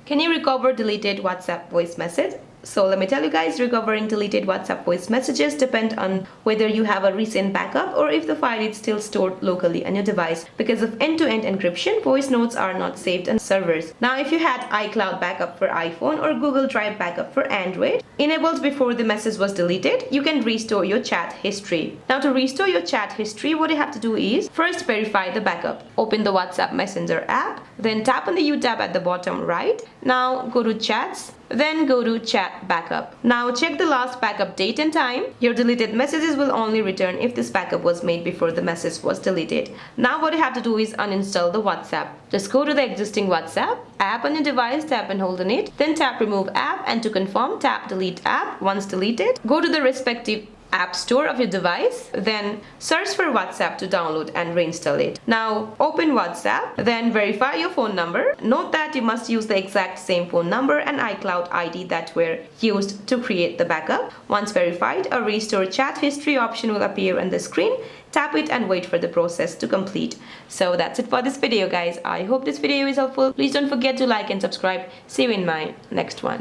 Can you recover deleted WhatsApp voice message? So let me tell you guys, recovering deleted WhatsApp voice messages depend on whether you have a recent backup or if the file is still stored locally on your device. Because of end-to-end encryption, voice notes are not saved on servers. Now, if you had iCloud backup for iPhone or Google Drive backup for Android enabled before the message was deleted, you can restore your chat history. Now, to restore your chat history, what you have to do is first verify the backup. Open the WhatsApp Messenger app, then tap on the U tab at the bottom right. Now go to chats, then go to chat backup. Now check the last backup date and time. Your deleted messages will only return if this backup was made before the message was deleted. Now what you have to do is uninstall the WhatsApp. Just go to the existing WhatsApp app on your device, tap and hold on it, then tap remove app, and to confirm tap delete app. Once deleted, go to the respective app store of your device, then search for WhatsApp to download and reinstall it. Now open WhatsApp, then verify your phone number. Note that you must use the exact same phone number and iCloud ID that were used to create the backup. Once verified, a restore chat history option will appear on the screen. Tap it and wait for the process to complete. So that's it for this video, guys. I hope this video is helpful. Please don't forget to like and subscribe. See you in my next one.